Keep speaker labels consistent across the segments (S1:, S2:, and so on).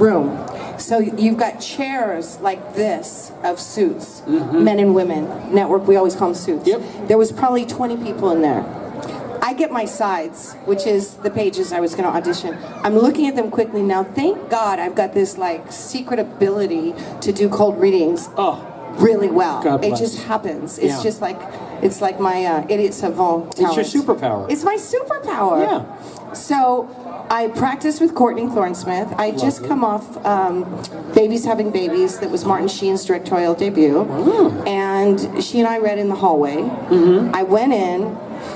S1: room. So you've got chairs like this of suits, men and women. Network, we always call them suits.
S2: Yep.
S1: There was probably 20 people in there. I get my sides, which is the pages I was going to audition. I'm looking at them quickly now. Thank God I've got this like secret ability to do cold readings really well.
S2: God bless.
S1: It just happens. It's just like, it's like my idiot savant talent.
S2: It's your superpower.
S1: It's my superpower.
S2: Yeah.
S1: So I practiced with Courtney Thorne-Smith. I just come off Babies Having Babies. That was Martin Sheen's directorial debut. And she and I read in the hallway. I went in.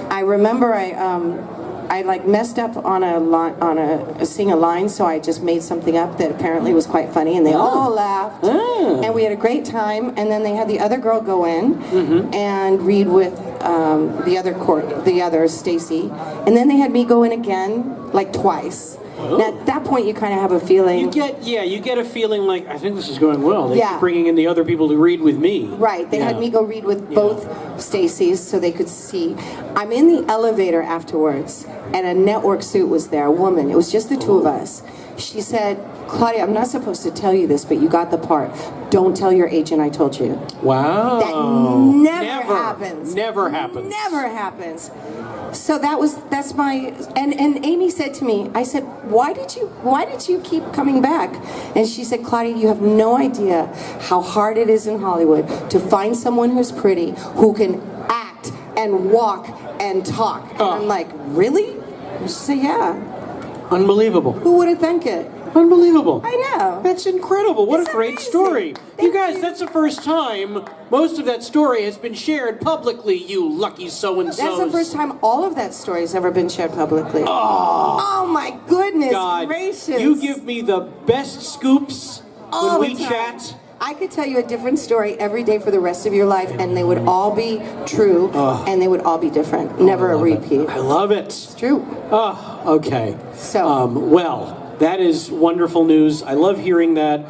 S1: I remember I like messed up on seeing a line, so I just made something up that apparently was quite funny, and they all laughed, and we had a great time. And then they had the other girl go in and read with the other Stacy, and then they had me go in again like twice. Now at that point you kind of have a feeling.
S2: You get a feeling like, I think this is going well. They keep bringing in the other people to read with me.
S1: Right, they had me go read with both Stacys so they could see. I'm in the elevator afterwards, and a network suit was there, a woman. It was just the two of us. She said, Claudia, I'm not supposed to tell you this, but you got the part. Don't tell your agent I told you.
S2: Wow.
S1: That never happens.
S2: Never happens.
S1: Never happens. So that's my, and Amy said to me, I said, why did you keep coming back? And she said, Claudia, you have no idea how hard it is in Hollywood to find someone who's pretty, who can act and walk and talk. And I'm like, really? And she said, yeah.
S2: Unbelievable.
S1: Who would have thunk it?
S2: Unbelievable.
S1: I know.
S2: That's incredible. What a great
S1: amazing.
S2: story.
S1: Thank
S2: You guys,
S1: you.
S2: that's the first time most of that story has been shared publicly, you lucky so-and-sos.
S1: That's the first time all of that story has ever been shared publicly. Oh my goodness
S2: God,
S1: gracious.
S2: you give me the best scoops
S1: All
S2: when
S1: the
S2: we
S1: time.
S2: chat.
S1: I could tell you a different story every day for the rest of your life, and they would all be true, and they would all be different. Never a repeat.
S2: I love it.
S1: It's true.
S2: Oh, okay.
S1: So,
S2: well, that is wonderful news. I love hearing that.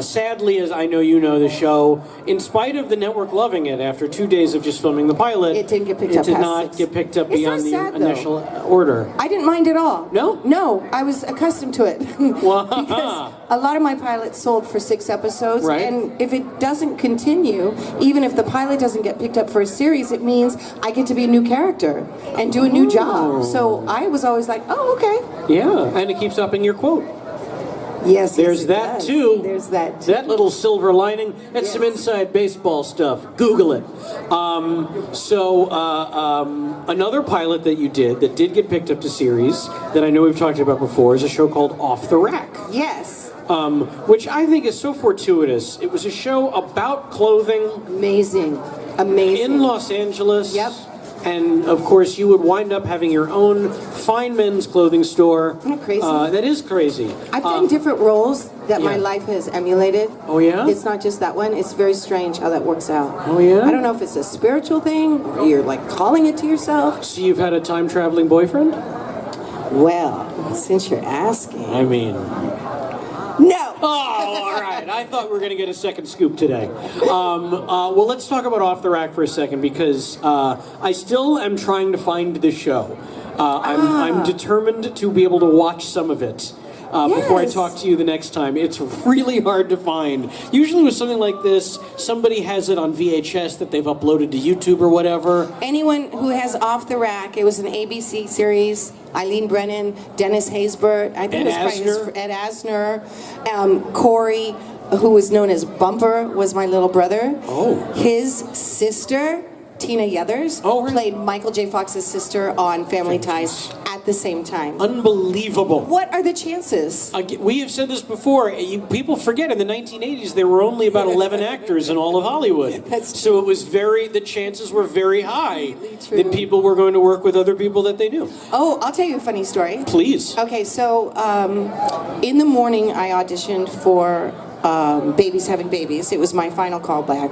S2: Sadly, as I know you know the show, in spite of the network loving it, after 2 days of just filming the pilot,
S1: It didn't get picked up
S2: It did
S1: past
S2: not
S1: 6.
S2: get picked up
S1: It's
S2: beyond
S1: not sad,
S2: the
S1: though.
S2: initial order.
S1: I didn't mind at all.
S2: No?
S1: No, I was accustomed to it. Because a lot of my pilots sold for 6 episodes,
S2: Right.
S1: and if it doesn't continue, even if the pilot doesn't get picked up for a series, it means I get to be a new character and do a new job. So I was always like, oh, okay.
S2: Yeah, and it keeps upping your quote.
S1: Yes,
S2: There's
S1: yes, it
S2: that
S1: does.
S2: too.
S1: There's that too.
S2: That little silver lining. That's some inside baseball stuff. Google it. Another pilot that you did that did get picked up to series that I know we've talked about before is a show called Off the Rack.
S1: Yes.
S2: Which I think is so fortuitous. It was a show about clothing.
S1: Amazing. Amazing.
S2: In Los Angeles.
S1: Yep.
S2: And of course, you would wind up having your own fine men's clothing store.
S1: Isn't that crazy?
S2: That is crazy.
S1: I've done different roles that my
S2: yeah.
S1: life has emulated.
S2: Oh, yeah?
S1: It's not just that one. It's very strange how that works out.
S2: Oh, yeah?
S1: I don't know if it's a spiritual thing or you're like calling it to yourself.
S2: So you've had a time-traveling boyfriend?
S1: Well, since you're asking.
S2: I mean...
S1: No!
S2: Oh, all right. I thought we were going to get a second scoop today. Well, let's talk about Off the Rack for a second because I still am trying to find the show. I'm determined to be able to watch some of it. Before I talk to you the next time. It's really hard to find. Usually with something like this, somebody has it on VHS that they've uploaded to YouTube or whatever.
S1: Anyone who has Off the Rack, it was an ABC series. Eileen Brennan, Dennis Haysbert, I think
S2: Ed
S1: it was Ed Asner, Corey, who was known as Bumper, was my little brother.
S2: Oh.
S1: His sister, Tina Yothers, played Michael J. Fox's sister on Family Ties at the same time.
S2: Unbelievable.
S1: What are the chances?
S2: We have said this before. People forget in the 1980s there were only about 11 actors in all of Hollywood. So it was the chances were very high that people were going to work with other people that they knew.
S1: Oh, I'll tell you a funny story.
S2: Please.
S1: Okay, so in the morning I auditioned for Babies Having Babies. It was my final callback.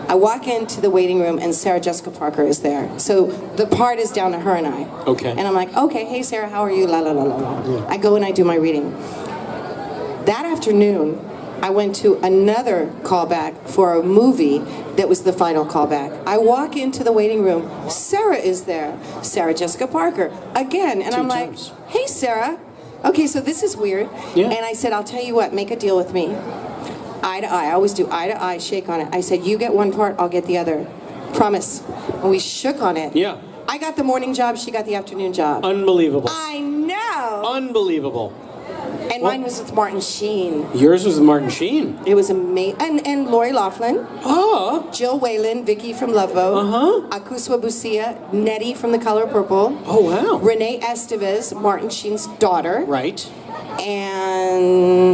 S1: I walk into the waiting room and Sarah Jessica Parker is there. So the part is down to her and I.
S2: Okay.
S1: And I'm like, okay, hey Sarah, how are you? La la la la la. Yeah. I go and I do my reading. That afternoon, I went to another callback for a movie that was the final callback. I walk into the waiting room. Sarah is there. Sarah Jessica Parker again, and I'm like, hey Sarah. Okay, so this is weird.
S2: Yeah.
S1: And I said, I'll tell you what, make a deal with me. Eye to eye. I always do eye to eye, shake on it. I said, you get one part, I'll get the other. Promise. And we shook on it.
S2: Yeah.
S1: I got the morning job, she got the afternoon job.
S2: Unbelievable.
S1: I know.
S2: Unbelievable.
S1: And mine was with Martin Sheen.
S2: Yours was with Martin Sheen.
S1: It was amazing. And Lori Loughlin.
S2: Oh.
S1: Jill Whalen, Vicky from Love Boat. Akuswa Busia, Nettie from The Color Purple.
S2: Oh, wow.
S1: Renee Estevez, Martin Sheen's daughter.
S2: Right.
S1: And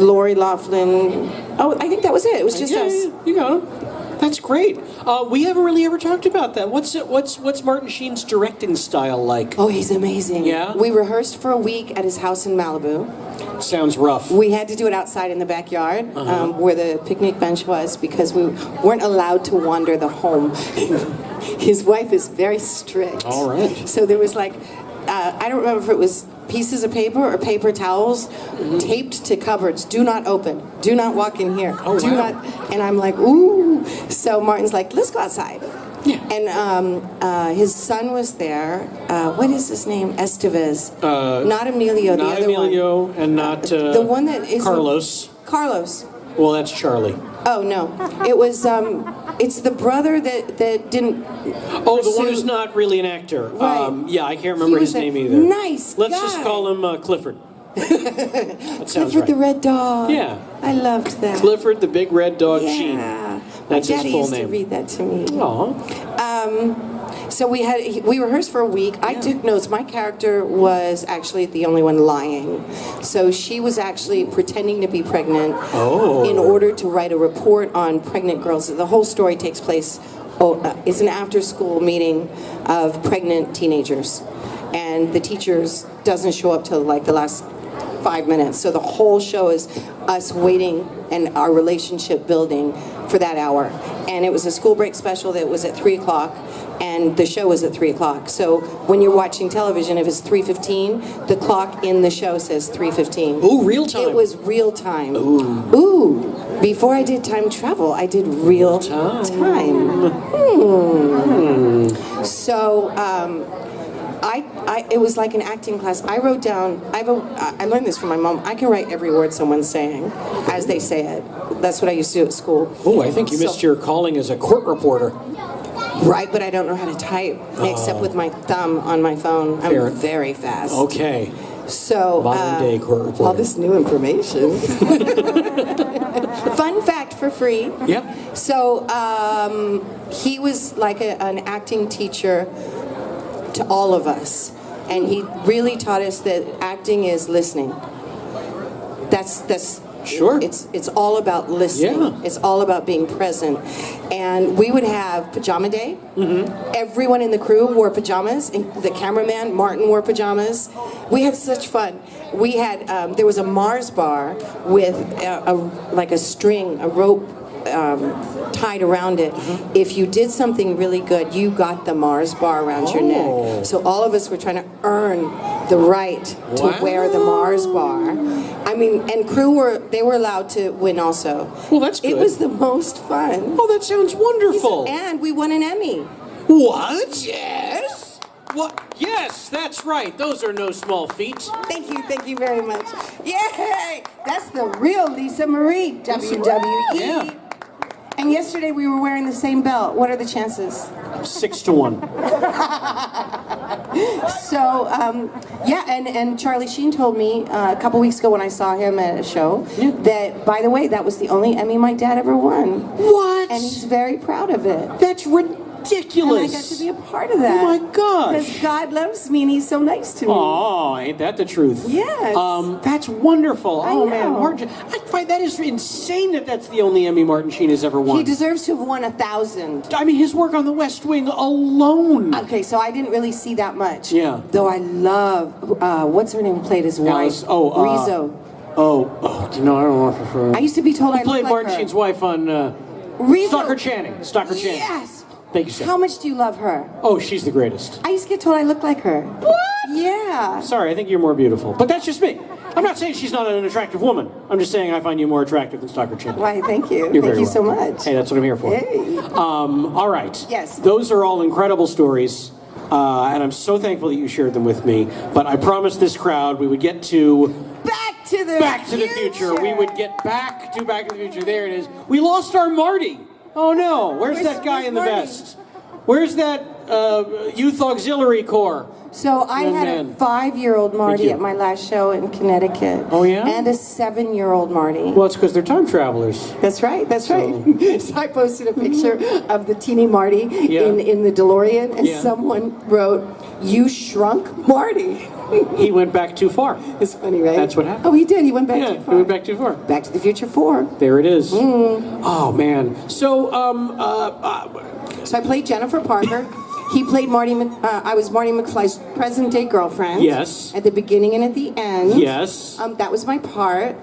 S1: Lori Loughlin. Oh, I think that was it. It was just us.
S2: Yeah, you got it. That's great. We haven't really ever talked about that. What's Martin Sheen's directing style like?
S1: Oh, he's amazing.
S2: Yeah?
S1: We rehearsed for a week at his house in Malibu.
S2: Sounds rough.
S1: We had to do it outside in the backyard where the picnic bench was because we weren't allowed to wander the home. His wife is very strict.
S2: All right.
S1: So there was like, I don't remember if it was pieces of paper or paper towels taped to cupboards. Do not open. Do not walk in here.
S2: Oh,
S1: Do
S2: wow.
S1: not. And I'm like, ooh. So Martin's like, let's go outside.
S2: Yeah.
S1: And his son was there. What is his name? Estevez. Not Emilio. The
S2: Not
S1: other
S2: Emilio,
S1: one.
S2: and not
S1: The one that is
S2: Carlos.
S1: Carlos.
S2: Well, that's Charlie.
S1: Oh no, it was. It's the brother that didn't.
S2: Oh, the one who's not really an actor.
S1: Right.
S2: Yeah, I can't remember
S1: He was
S2: his
S1: a
S2: name either.
S1: nice
S2: Let's
S1: guy.
S2: just call him Clifford. That sounds
S1: Clifford
S2: right.
S1: the red dog.
S2: Yeah.
S1: I loved that.
S2: Clifford the big red dog Sheen.
S1: Yeah.
S2: That's
S1: My
S2: his
S1: daddy
S2: full
S1: used
S2: name.
S1: to read that to me.
S2: Aw.
S1: So we rehearsed for a week. I took notes. My character was actually the only one lying. So she was actually pretending to be pregnant in order to write a report on pregnant girls. The whole story takes place, it's an after-school meeting of pregnant teenagers. And the teachers doesn't show up till like the last 5 minutes. So the whole show is us waiting and our relationship building for that hour. And it was a school break special that was at 3 o'clock. And the show was at 3 o'clock. So when you're watching television, if it's 3:15, the clock in the show says 3:15.
S2: Ooh, real time.
S1: It was real time. Ooh. Before I did time travel, I did real time. So it was like an acting class. I wrote down. I learned this from my mom. I can write every word someone's saying as they say it. That's what I used to do at school.
S2: Oh, I think you missed your calling as a court reporter.
S1: Right, but I don't know how to type except with my thumb on my phone. I'm very fast.
S2: Okay.
S1: So
S2: Modern day court reporter.
S1: all this new information. Fun fact for free.
S2: Yep.
S1: So he was like an acting teacher to all of us, and he really taught us that acting is listening. That's
S2: Sure.
S1: It's all about listening.
S2: Yeah.
S1: It's all about being present. And we would have pajama day. Everyone in the crew wore pajamas. The cameraman, Martin, wore pajamas. We had such fun. We had, there was a Mars bar with like a string, a rope tied around it. If you did something really good, you got the Mars bar around your neck. So all of us were trying to earn the right to wear the Mars bar. I mean, and crew were allowed to win also.
S2: Well, that's good.
S1: It was the most fun.
S2: Oh, that sounds wonderful.
S1: And we won an Emmy.
S2: What? Yes. What? Yes, that's right. Those are no small feats.
S1: Thank you very much. Yay! That's the real Lisa Marie, WWE.
S2: Yeah.
S1: And yesterday we were wearing the same belt. What are the chances?
S2: 6 to 1.
S1: So, yeah, and Charlie Sheen told me a couple weeks ago when I saw him at a show that, by the way, that was the only Emmy my dad ever won.
S2: What?
S1: And he's very proud of it.
S2: That's ridiculous.
S1: And I got to be a part of that.
S2: Oh my gosh.
S1: Because God loves me and he's so nice to me.
S2: Oh, ain't that the truth?
S1: Yes.
S2: That's wonderful.
S1: I
S2: Oh
S1: know.
S2: man, Martin, I find that is insane that that's the only Emmy Martin Sheen has ever won.
S1: He deserves to have won 1,000.
S2: I mean, his work on The West Wing alone.
S1: Okay, so I didn't really see that much.
S2: Yeah.
S1: Though I love, what's her name who played his wife? Rizzo.
S2: Oh, you know, I don't know if
S1: I used to be told I
S2: played
S1: looked like
S2: Martin
S1: her.
S2: Sheen's wife on
S1: Rizzo.
S2: Stalker Channing. Stalker Channing.
S1: Yes.
S2: Thank you, sir.
S1: How much do you love her?
S2: Oh, she's the greatest.
S1: I used to get told I look like her.
S2: What?
S1: Yeah.
S2: Sorry, I think you're more beautiful. But that's just me. I'm not saying she's not an attractive woman. I'm just saying I find you more attractive than Stalker Channing.
S1: Why, thank you.
S2: You're
S1: Thank
S2: very
S1: you so
S2: welcome.
S1: much.
S2: Hey, that's what I'm here for.
S1: Hey.
S2: All right.
S1: Yes.
S2: Those are all incredible stories. and I'm so thankful that you shared them with me. But I promised this crowd we would get to
S1: Back to the
S2: Future. We would get back to the Future. There it is. We lost our Marty. Oh no! Where's that guy in the
S1: Marty?
S2: vest? Where's that Youth Auxiliary Corps?
S1: So I had a 5-year-old Marty at my last show in Connecticut.
S2: Oh yeah?
S1: And a 7-year-old Marty.
S2: Well, it's because they're time travelers.
S1: That's right, that's right. So I posted a picture of the teeny Marty in the DeLorean, and someone wrote, "You shrunk Marty."
S2: He went back too far.
S1: It's funny, right?
S2: That's what happened.
S1: Oh, he did. He went back too far.
S2: He went back too far.
S1: Back to the Future 4.
S2: There it is. Oh, man. So,
S1: So I played Jennifer Parker. He played Marty. I was Marty McFly's present-day girlfriend.
S2: Yes.
S1: At the beginning and at the end.
S2: Yes.
S1: That was my part.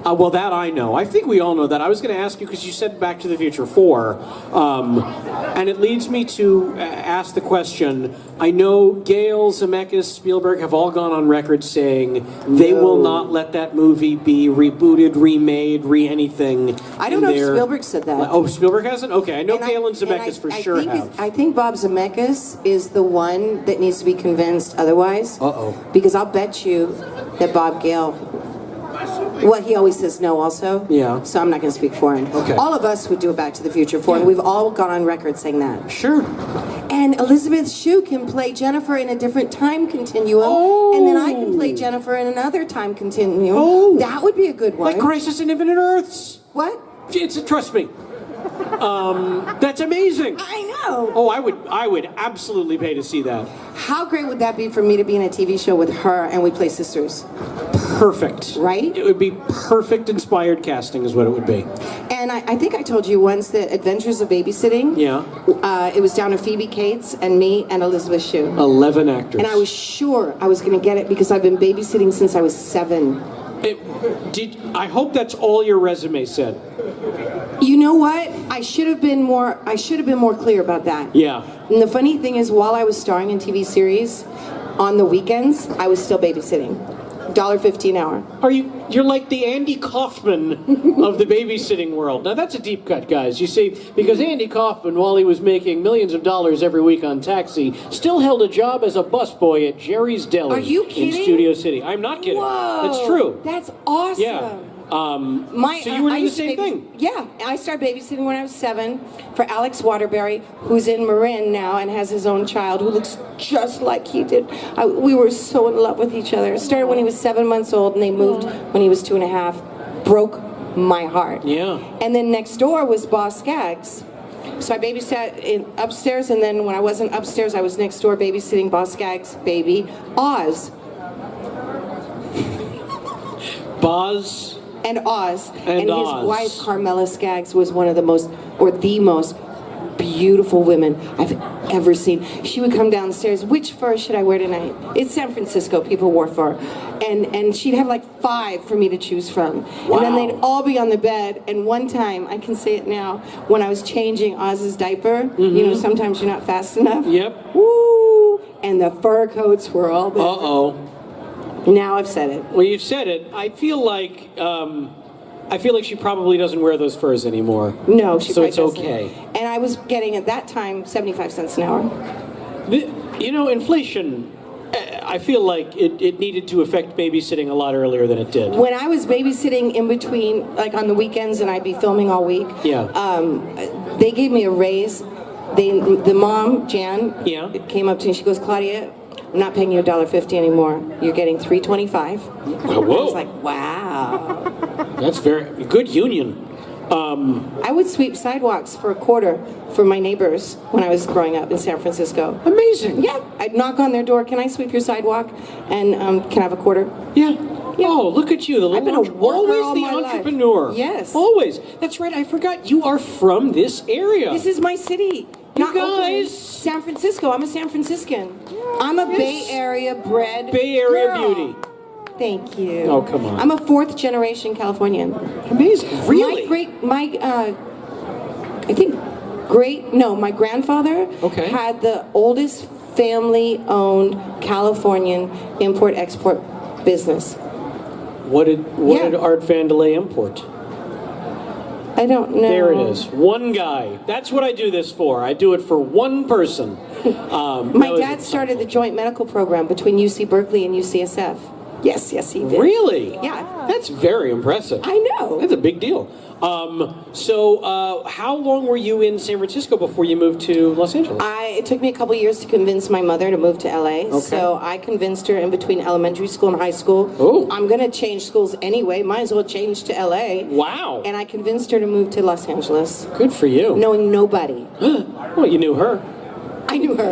S2: Well, that I know. I think we all know that. I was going to ask you, because you said Back to the Future 4, and it leads me to ask the question. I know Gale, Zemeckis, Spielberg have all gone on record saying they will not let that movie be rebooted, remade, anything.
S1: I don't know if Spielberg said that.
S2: Oh, Spielberg hasn't? Okay, I know Gale and Zemeckis for sure have.
S1: I think Bob Zemeckis is the one that needs to be convinced otherwise.
S2: Uh-oh.
S1: Because I'll bet you that Bob Gale... Well, he always says no also.
S2: Yeah.
S1: So I'm not going to speak for him.
S2: Okay.
S1: All of us would do a Back to the Future 4, and we've all gone on record saying that.
S2: Sure.
S1: And Elizabeth Shue can play Jennifer in a different time continuum, and then I can play Jennifer in another time continuum.
S2: Oh.
S1: That would be a good one.
S2: Like Crisis in Infinite Earths.
S1: What?
S2: Trust me. That's amazing.
S1: I know.
S2: Oh, I would absolutely pay to see that.
S1: How great would that be for me to be in a TV show with her and we play sisters?
S2: Perfect.
S1: Right?
S2: It would be perfect inspired casting is what it would be.
S1: And I think I told you once that Adventures of Babysitting, it was down to Phoebe Cates and me and Elizabeth Shue.
S2: 11 actors.
S1: And I was sure I was going to get it because I've been babysitting since I was 7.
S2: I hope that's all your resume said.
S1: You know what? I should have been more clear about that.
S2: Yeah.
S1: And the funny thing is, while I was starring in TV series, on the weekends, I was still babysitting. $1.50 an hour.
S2: You're like the Andy Kaufman of the babysitting world. Now that's a deep cut, guys. You see, because Andy Kaufman, while he was making millions of dollars every week on Taxi, still held a job as a busboy at Jerry's Deli.
S1: Are you kidding?
S2: In Studio City. I'm not kidding.
S1: Whoa,
S2: that's true.
S1: That's awesome.
S2: Yeah. So you were doing the same thing?
S1: Yeah, I started babysitting when I was 7 for Alex Waterbury, who's in Marin now and has his own child who looks just like he did. We were so in love with each other. It started when he was 7 months old, and they moved when he was 2.5. Broke my heart.
S2: Yeah.
S1: And then next door was Boss Skaggs. So I babysat upstairs, and then when I wasn't upstairs, I was next door babysitting Boss Skaggs' baby, Oz.
S2: Boz.
S1: And Oz.
S2: And
S1: his
S2: Oz.
S1: wife, Carmela Skaggs, was one of the most beautiful women I've ever seen. She would come downstairs, which fur should I wear tonight? It's San Francisco, people wore fur. And she'd have like 5 for me to choose from.
S2: Wow.
S1: And then they'd all be on the bed, and one time, I can say it now, when I was changing Oz's diaper, you know, sometimes you're not fast enough.
S2: Yep.
S1: Woo! And the fur coats were all there.
S2: Uh-oh.
S1: Now I've said it.
S2: Well, you've said it. I feel like she probably doesn't wear those furs anymore.
S1: No, she
S2: so
S1: probably
S2: it's
S1: doesn't.
S2: okay.
S1: And I was getting at that time 75 cents an hour.
S2: You know, inflation. I feel like it needed to affect babysitting a lot earlier than it did.
S1: When I was babysitting in between, like on the weekends, and I'd be filming all week.
S2: Yeah.
S1: They gave me a raise. The mom, Jan, came up to me. She goes, "Claudia, I'm not paying you $1.50 anymore. You're getting $3.25."
S2: Whoa.
S1: I was like, wow.
S2: That's very good union.
S1: I would sweep sidewalks for $0.25 for my neighbors when I was growing up in San Francisco.
S2: Amazing.
S1: Yeah. I'd knock on their door. "Can I sweep your sidewalk? And can I have a $0.25?"
S2: Yeah. Oh, look at you, the
S1: I've been a worker
S2: always
S1: all
S2: the
S1: my life.
S2: entrepreneur.
S1: Yes.
S2: Always. That's right. I forgot you are from this area.
S1: This is my city. Not
S2: guys.
S1: Oakland, San Francisco. I'm a San Franciscan. I'm a Bay Area bred
S2: Bay Area
S1: girl.
S2: beauty.
S1: Thank you.
S2: Oh, come on.
S1: I'm a 4th generation Californian.
S2: Amazing. Really?
S1: My grandfather had the oldest family-owned Californian import-export business.
S2: What did Art Vandelay import?
S1: I don't know.
S2: There it is. One guy. That's what I do this for. I do it for one person.
S1: My dad started the joint medical program between UC Berkeley and UCSF. Yes, he did.
S2: Really?
S1: Yeah.
S2: That's very impressive.
S1: I know.
S2: That's a big deal. So how long were you in San Francisco before you moved to Los Angeles?
S1: It took me a couple years to convince my mother to move to LA.
S2: Okay.
S1: So I convinced her in between elementary school and high school.
S2: Oh.
S1: I'm going to change schools anyway. Might as well change to LA.
S2: Wow.
S1: And I convinced her to move to Los Angeles.
S2: Good for you.
S1: Knowing nobody.
S2: Well, you knew her.
S1: I knew her.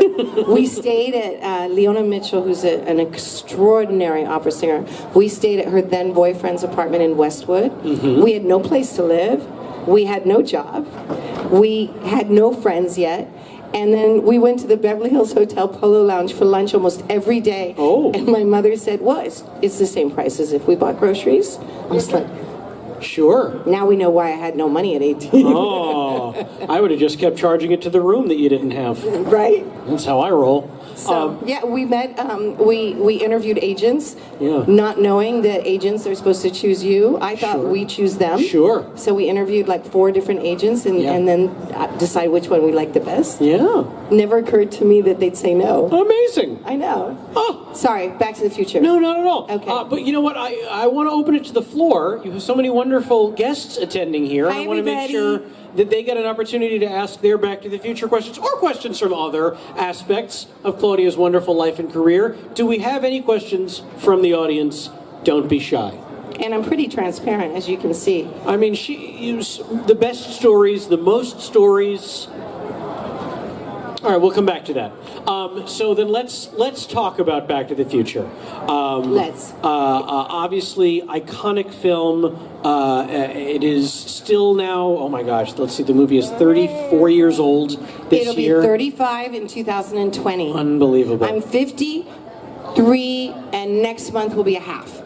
S1: We stayed at Leona Mitchell, who's an extraordinary opera singer. We stayed at her then boyfriend's apartment in Westwood. Mm-hmm. We had no place to live. We had no job. We had no friends yet. And then we went to the Beverly Hills Hotel Polo Lounge for lunch almost every day.
S2: Oh.
S1: And my mother said, well, it's the same price as if we bought groceries. I was like,
S2: sure.
S1: now we know why I had no money at 18.
S2: Oh, I would have just kept charging it to the room that you didn't have.
S1: Right?
S2: That's how I roll.
S1: So, yeah, we met, we interviewed agents,
S2: Yeah.
S1: not knowing that agents are supposed to choose you. I thought
S2: Sure.
S1: we choose them.
S2: Sure.
S1: So we interviewed like 4 different agents and,
S2: Yeah.
S1: and then decide which one we liked the best.
S2: Yeah.
S1: Never occurred to me that they'd say no.
S2: Amazing.
S1: I know.
S2: Oh.
S1: Sorry, Back to the Future.
S2: No, not at all.
S1: Okay.
S2: But you know what? I want to open it to the floor. You have so many wonderful guests attending here.
S1: Hi,
S2: I want to make
S1: everybody.
S2: sure that they get an opportunity to ask their Back to the Future questions or questions from other aspects of Claudia's wonderful life and career. Do we have any questions from the audience? Don't be shy.
S1: And I'm pretty transparent, as you can see.
S2: I mean, she used the best stories, the most stories. All right, we'll come back to that. So then let's talk about Back to the Future.
S1: Let's.
S2: Obviously, iconic film. It is still now, oh my gosh, let's see, the movie is 34 years old this
S1: It'll
S2: year.
S1: be 35 in 2020.
S2: Unbelievable.
S1: I'm 53, and next month will be a half.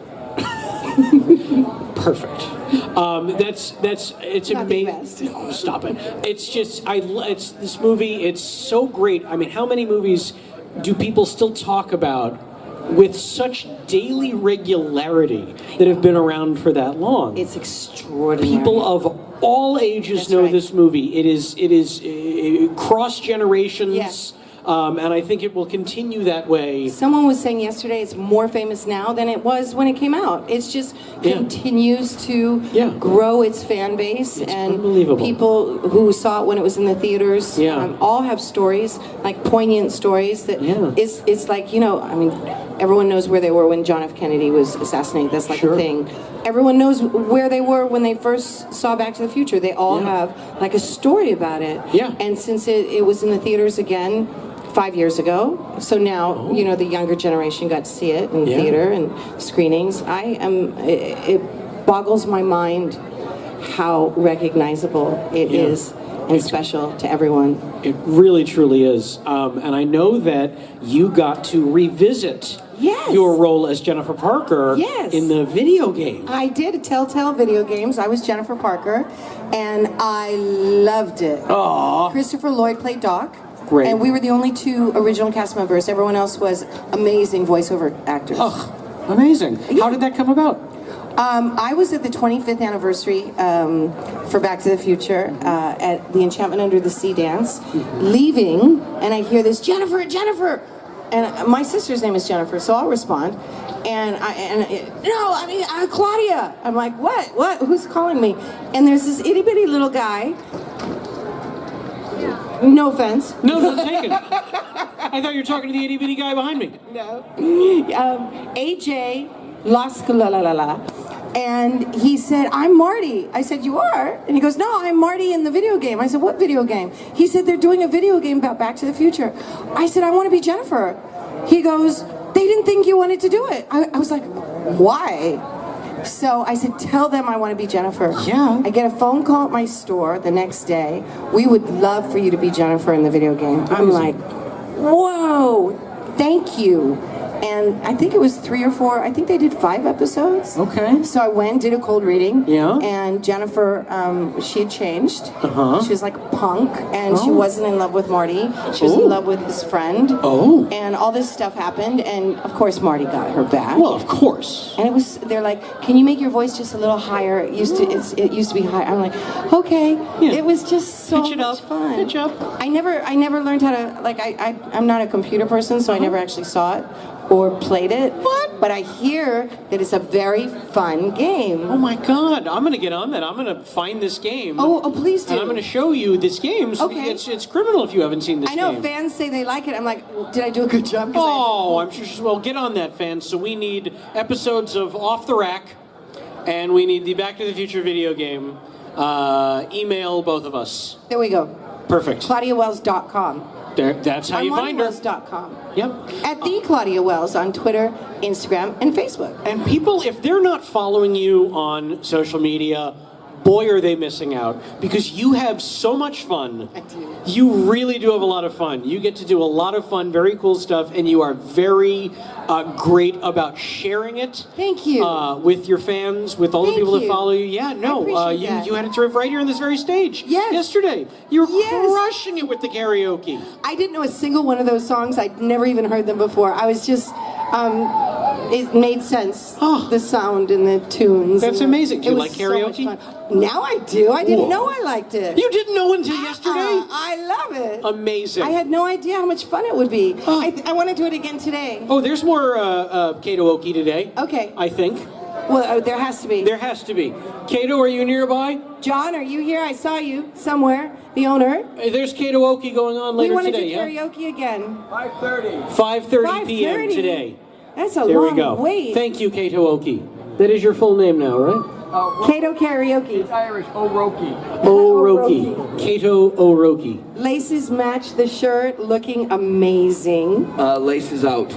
S2: Perfect. It's
S1: Not the
S2: amazing.
S1: best.
S2: Oh, stop it. It's just, it's this movie. It's so great. I mean, how many movies do people still talk about with such daily regularity that have been around for that long?
S1: It's extraordinary.
S2: People of all ages
S1: That's
S2: know
S1: right.
S2: this movie. It is cross generations.
S1: Yes.
S2: And I think it will continue that way.
S1: Someone was saying yesterday it's more famous now than it was when it came out. It's just
S2: Yeah.
S1: continues to
S2: Yeah.
S1: grow its fan base.
S2: It's
S1: and
S2: unbelievable.
S1: people who saw it when it was in the theaters
S2: Yeah.
S1: all have stories, like poignant stories that
S2: Yeah.
S1: it's like, I mean, everyone knows where they were when John F. Kennedy was assassinated. That's like
S2: Sure.
S1: a thing. Everyone knows where they were when they first saw Back to the Future. They all
S2: Yeah.
S1: have like a story about it.
S2: Yeah.
S1: And since it was in the theaters again 5 years ago, so now the younger generation got to see it in
S2: Yeah.
S1: theater and screenings. It boggles my mind how recognizable it
S2: Yeah.
S1: is and special to everyone.
S2: It really, truly is. And I know that you got to revisit
S1: Yes.
S2: your role as Jennifer Parker
S1: Yes.
S2: in the video game.
S1: I did Telltale Video Games. I was Jennifer Parker, and I loved it.
S2: Aww.
S1: Christopher Lloyd played Doc.
S2: Great.
S1: And we were the only 2 original cast members. Everyone else was amazing voiceover actors.
S2: Oh, amazing. How did that come about?
S1: I was at the 25th anniversary for Back to the Future at the Enchantment Under the Sea dance, leaving, and I hear this, Jennifer, and my sister's name is Jennifer, so I'll respond, Claudia. I'm like, what? Who's calling me? And there's this itty bitty little guy. No offense.
S2: No, none taken. I thought you were talking to the itty bitty guy behind me.
S1: No. AJ La. And he said, I'm Marty. I said, you are? And he goes, no, I'm Marty in the video game. I said, what video game? He said, they're doing a video game about Back to the Future. I said, I want to be Jennifer. He goes, they didn't think you wanted to do it. I was like, why? So I said, tell them I want to be Jennifer.
S2: Yeah.
S1: I get a phone call at my store the next day. We would love for you to be Jennifer in the video game. I'm like, whoa, thank you. And I think it was 3 or 4, I think they did 5 episodes.
S2: Okay.
S1: So I went, did a cold reading.
S2: Yeah.
S1: And Jennifer, she had changed.
S2: Uh-huh.
S1: She was like a punk, and she wasn't in love with Marty. She was in love with his friend.
S2: Oh.
S1: And all this stuff happened, and of course Marty got her back.
S2: Well, of course.
S1: And they're like, can you make your voice just a little higher? It used to be high. I'm like, okay.
S2: Yeah.
S1: It was just so
S2: Pitch it
S1: much
S2: up.
S1: fun.
S2: Pitch up.
S1: I never learned how to, like, I'm not a computer person, so I never actually saw it or played it.
S2: What?
S1: But I hear that it's a very fun game.
S2: Oh my God! I'm gonna get on that. I'm gonna find this game.
S1: Oh, please do.
S2: And I'm gonna show you this game. So
S1: Okay.
S2: It's criminal if you haven't seen this
S1: I know
S2: game.
S1: fans say they like it. I'm like, did I do a good job? 'Cause
S2: Oh, I'm sure she's well. Get on that, fans. So we need episodes of Off the Rack, and we need the Back to the Future video game. Email both of us.
S1: there we go.
S2: Perfect.
S1: ClaudiaWells.com.
S2: That's how you find her.
S1: ClaudiaWells.com.
S2: Yep.
S1: At the Claudia Wells on Twitter, Instagram, and Facebook.
S2: And people, if they're not following you on social media, boy, are they missing out. Because you have so much fun.
S1: I do.
S2: You really do have a lot of fun. You get to do a lot of fun, very cool stuff, and you are very great about sharing it.
S1: Thank you.
S2: With your fans, with all
S1: Thank
S2: the people that
S1: you.
S2: follow you. Yeah, no,
S1: appreciate that.
S2: you had it right here on this very stage.
S1: Yes.
S2: Yesterday. You were
S1: Yes.
S2: crushing it with the karaoke.
S1: I didn't know a single one of those songs. I'd never even heard them before. I was just, it made sense.
S2: Oh.
S1: The sound and the tunes.
S2: That's
S1: and
S2: amazing. Do
S1: it
S2: you
S1: was
S2: like
S1: so much
S2: karaoke?
S1: fun. Now I do. I didn't
S2: Whoa.
S1: know I liked it.
S2: You didn't know until yesterday?
S1: I love it.
S2: Amazing.
S1: I had no idea how much fun it would be.
S2: Oh.
S1: I want to do it again today.
S2: Oh, there's more karaoke today.
S1: Okay.
S2: I think.
S1: Well, there has to be.
S2: There has to be. Kato, are you nearby?
S1: John, are you here? I saw you somewhere. The owner.
S2: Hey, there's karaoke going on
S1: We
S2: later
S1: want to do
S2: today, yeah?
S1: karaoke again.
S2: 5:30 p.m.
S1: 5:30?
S2: today.
S1: That's a
S2: There
S1: long
S2: we go.
S1: wait.
S2: Thank you, Karaoke. That is your full name now, right?
S1: Kato Karaoke.
S3: It's Irish, Oroki.
S2: Oroki. Kato Oroki.
S1: Laces match the shirt, looking amazing.
S3: Laces out.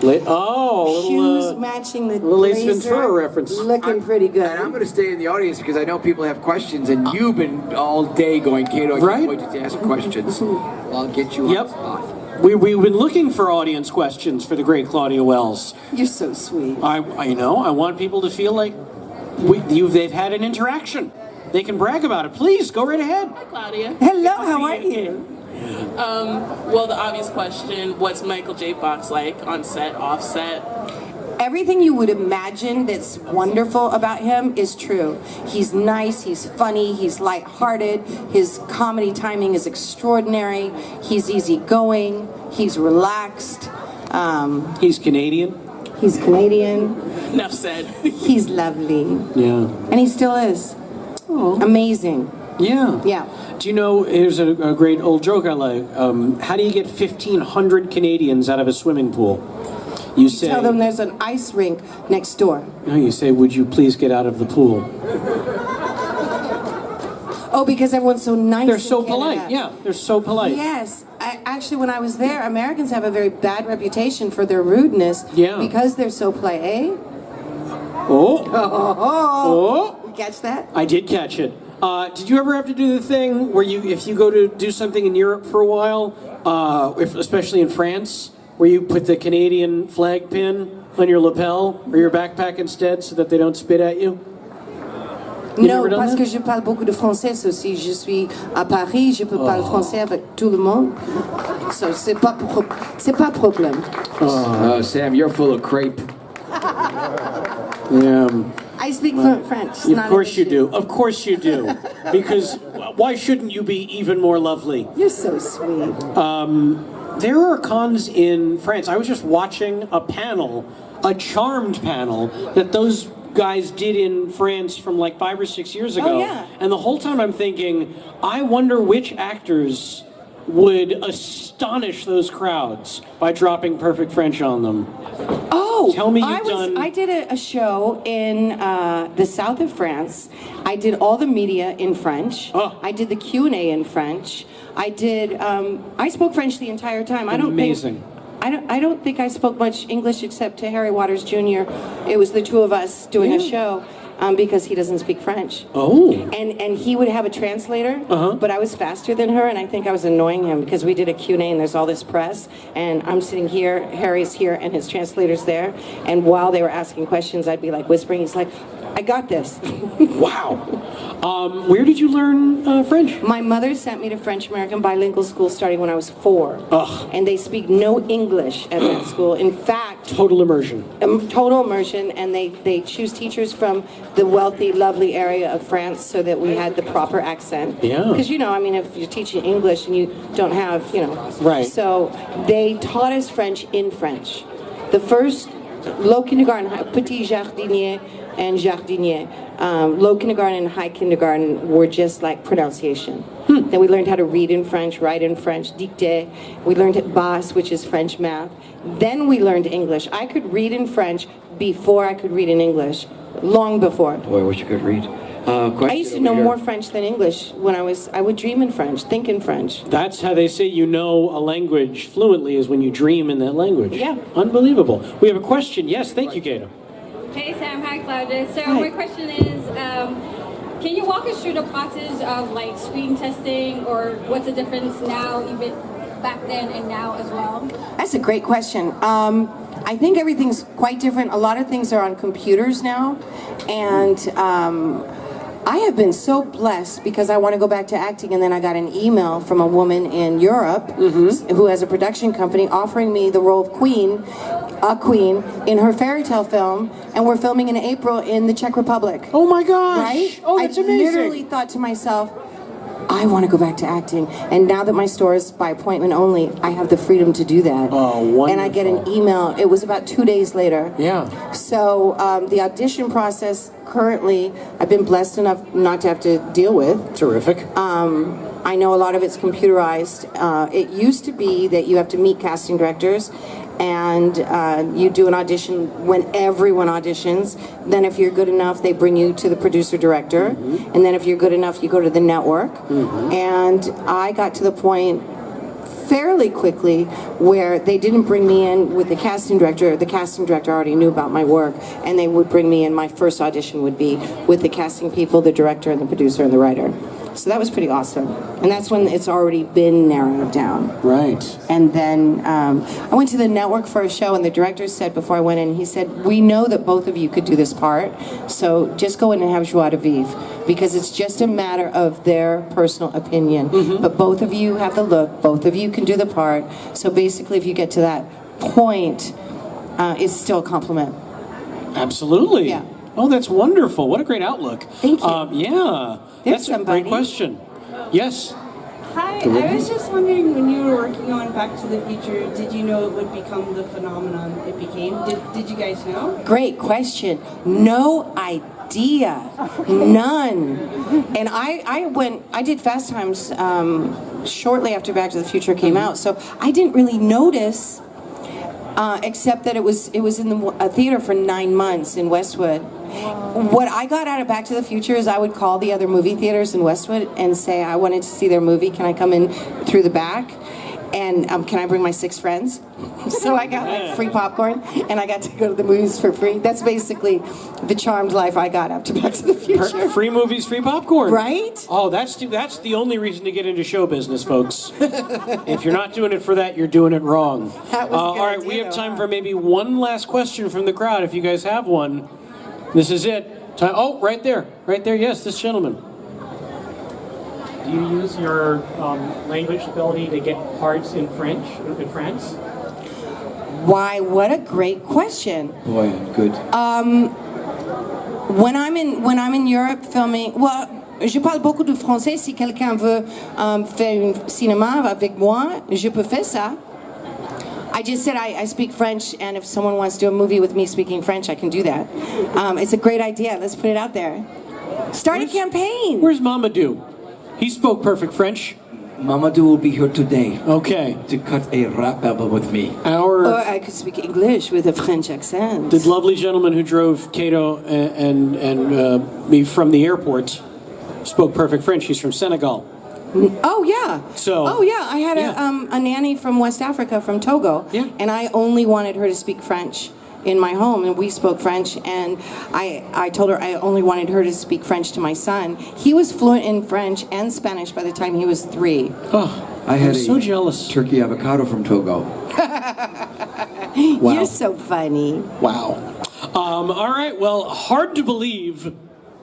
S1: Shoes matching the
S2: little Ace
S1: blazer,
S2: Ventura reference.
S1: looking pretty good.
S3: And I'm going to stay in the audience because I know people have questions, and you've been all day going, Kato, I
S2: Right?
S3: can't wait to ask questions. I'll get you on
S2: Yep.
S3: the spot.
S2: We've been looking for audience questions for the great Claudia Wells.
S1: You're so sweet.
S2: I want people to feel like they've had an interaction. They can brag about it. Please, go right ahead.
S4: Hi, Claudia.
S1: Hello,
S4: Good to
S1: how
S4: see
S1: are you?
S4: again. Well, the obvious question, what's Michael J. Fox like on set, off set?
S1: Everything you would imagine that's wonderful about him is true. He's nice, he's funny, he's lighthearted, his comedy timing is extraordinary, he's easygoing, he's relaxed,
S2: He's Canadian.
S1: he's Canadian,
S4: Enough said.
S1: he's lovely,
S2: Yeah.
S1: and he still is. Amazing.
S2: Yeah.
S1: Yeah.
S2: Do you know, here's a great old joke I like. How do you get 1,500 Canadians out of a swimming pool? You say,
S1: Tell them there's an ice rink next door.
S2: no, you say, would you please get out of the pool?
S1: Oh, because everyone's so nice.
S2: They're
S1: in
S2: so
S1: Canada.
S2: polite. Yeah, they're so polite.
S1: Yes. Actually, when I was there, Americans have a very bad reputation for their rudeness.
S2: Yeah.
S1: Because they're so polite. Eh?
S2: Oh,
S1: Oh. You catch that?
S2: I did catch it. Did you ever have to do the thing where if you go to do something in Europe for a while, especially in France, where you put the Canadian flag pin on your lapel or your backpack instead so that they don't spit at you? You
S1: Non,
S2: never done
S1: parce
S2: that?
S1: que je parle beaucoup de français aussi. Je suis à Paris, je peux parler français avec tout le monde. So c'est pas problème.
S3: Oh, Sam, you're full of crepe.
S2: Yeah.
S1: I speak fluent French. It's
S2: Of
S1: not
S2: course
S1: an
S2: you
S1: issue.
S2: do. Of course you do. Because why shouldn't you be even more lovely?
S1: You're so sweet.
S2: There are cons in France. I was just watching a charmed panel that those guys did in France from like 5 or 6 years ago.
S1: Oh, yeah.
S2: And the whole time I'm thinking, I wonder which actors would astonish those crowds by dropping perfect French on them.
S1: Oh,
S2: Tell me you've done-
S1: I did a show in the south of France. I did all the media in French.
S2: Oh.
S1: I did the Q&A in French. I did. I spoke French the entire time.
S2: Amazing.
S1: I don't think I spoke much English except to Harry Waters Jr. It was the two of us doing a show, because he doesn't speak French.
S2: Oh.
S1: And he would have a translator, but I was faster than her, and I think I was annoying him because we did a Q&A and there's all this press, and I'm sitting here, Harry's here, and his translator's there, and while they were asking questions, I'd be like whispering, he's like, I got this.
S2: Wow. Where did you learn French?
S1: My mother sent me to French American bilingual school starting when I was 4.
S2: Ugh.
S1: And they speak no English at that school. In fact,
S2: Total immersion.
S1: total immersion, and they choose teachers from the wealthy, lovely area of France so that we had the proper accent.
S2: Yeah.
S1: Because, you know, I mean, if you're teaching English and you don't have, you know.
S2: Right.
S1: So they taught us French in French. The first low kindergarten, petit jardinier, and jardinier. Low kindergarten and high kindergarten were just like pronunciation. Then we learned how to read in French, write in French, dictée. We learned basse, which is French math. Then we learned English. I could read in French before I could read in English, long before.
S3: Boy, I wish you could read.
S1: I used to know more French than English when I would dream in French, think in French.
S2: That's how they say you know a language fluently, is when you dream in that language.
S1: Yeah.
S2: Unbelievable. We have a question. Yes, thank you, Kato.
S5: Hey Sam, hi Claudia. So
S1: Hi.
S5: my question is, can you walk us through the process of like screen testing, or what's the difference now, even back then and now as well?
S1: That's a great question. I think everything's quite different. A lot of things are on computers now, and I have been so blessed because I want to go back to acting, and then I got an email from a woman in Europe who has a production company offering me the role of a queen in her fairy tale film, and we're filming in April in the Czech Republic.
S2: Oh my gosh!
S1: Right?
S2: Oh, that's amazing.
S1: I literally thought to myself, I want to go back to acting. And now that my store is by appointment only, I have the freedom to do that.
S2: Oh, wonderful.
S1: And I get an email. It was about 2 days later.
S2: Yeah.
S1: So the audition process currently, I've been blessed enough not to have to deal with.
S2: Terrific.
S1: I know a lot of it's computerized. It used to be that you have to meet casting directors, and you do an audition when everyone auditions. Then if you're good enough, they bring you to the producer director. And then if you're good enough, you go to the network. And I got to the point fairly quickly where they didn't bring me in with the casting director. The casting director already knew about my work, and they would bring me in. My first audition would be with the casting people, the director, and the producer, and the writer. So that was pretty awesome. And that's when it's already been narrowed down.
S2: Right.
S1: And then I went to the network for a show, and the director said before I went in, he said, we know that both of you could do this part, so just go in and have joie de vivre, because it's just a matter of their personal opinion. But both of you have the look, both of you can do the part, so basically if you get to that point, it's still a compliment.
S2: Absolutely.
S1: Yeah.
S2: Oh, that's wonderful. What a great outlook.
S1: Thank you.
S2: Yeah.
S1: There's
S2: That's a
S1: somebody.
S2: great question. Yes.
S6: Hi, I was just wondering, when you were working on Back to the Future, did you know it would become the phenomenon it became? Did you guys know?
S1: Great question. No idea. None. And I did Fast Times shortly after Back to the Future came out, so I didn't really notice, except that it was in a theater for 9 months in Westwood. What I got out of Back to the Future is I would call the other movie theaters in Westwood and say I wanted to see their movie. Can I come in through the back? And can I bring my 6 friends? So I got like free popcorn, and I got to go to the movies for free. That's basically the charmed life I got after Back to the Future.
S2: Free movies, free popcorn.
S1: Right?
S2: Oh, that's the only reason to get into show business, folks. If you're not doing it for that, you're doing it wrong.
S1: That was a good
S2: all right,
S1: idea,
S2: we have
S1: though,
S2: time
S1: huh?
S2: for maybe one last question from the crowd, if you guys have one. This is it. Time. Oh, right there. Right there. Yes, this gentleman.
S7: Do you use your language ability to get parts in French, in France?
S1: Why, what a great question.
S3: Boy, good.
S1: When I'm in Europe filming, well, je parle beaucoup de français. Si quelqu'un veut faire un cinéma avec moi, je peux faire ça. I just said I speak French, and if someone wants to do a movie with me speaking French, I can do that. It's a great idea. Let's put it out there. Start a campaign.
S2: Where's Mamadou? He spoke perfect French.
S3: Mamadou will be here today
S2: Okay.
S3: to cut a rap album with me.
S1: Or I could speak English with a French accent.
S2: The lovely gentleman who drove Kato and me from the airport spoke perfect French. He's from Senegal.
S1: Oh yeah.
S2: So.
S1: Oh yeah. I had
S2: Yeah.
S1: a nanny from West Africa, from Togo.
S2: Yeah.
S1: And I only wanted her to speak French. in my home, and we spoke French, and I told her I only wanted her to speak French to my son. He was fluent in French and Spanish by the time he was 3.
S2: Oh,
S3: I had
S2: I'm so jealous.
S3: turkey avocado from Togo.
S2: Wow.
S1: You're so funny.
S2: Wow. All right, well, hard to believe,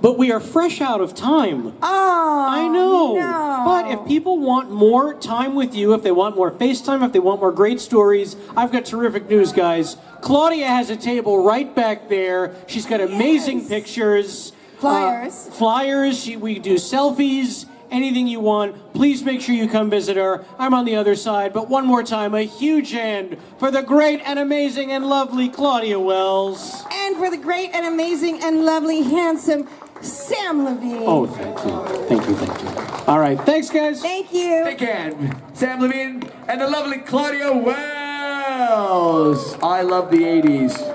S2: but we are fresh out of time.
S1: Oh,
S2: I know.
S1: no.
S2: But if people want more time with you, if they want more FaceTime, if they want more great stories, I've got terrific news, guys. Claudia has a table right back there. She's got amazing pictures.
S1: Flyers.
S2: Flyers. We do selfies. Anything you want. Please make sure you come visit her. I'm on the other side. But one more time, a huge hand for the great and amazing and lovely Claudia Wells.
S1: And for the great and amazing and lovely, handsome Samm Levine.
S2: Oh, thank you. Thank you, thank you. All right, thanks, guys.
S1: Thank you.
S3: Big hand, Samm Levine and the lovely Claudia Wells. I love the 80s.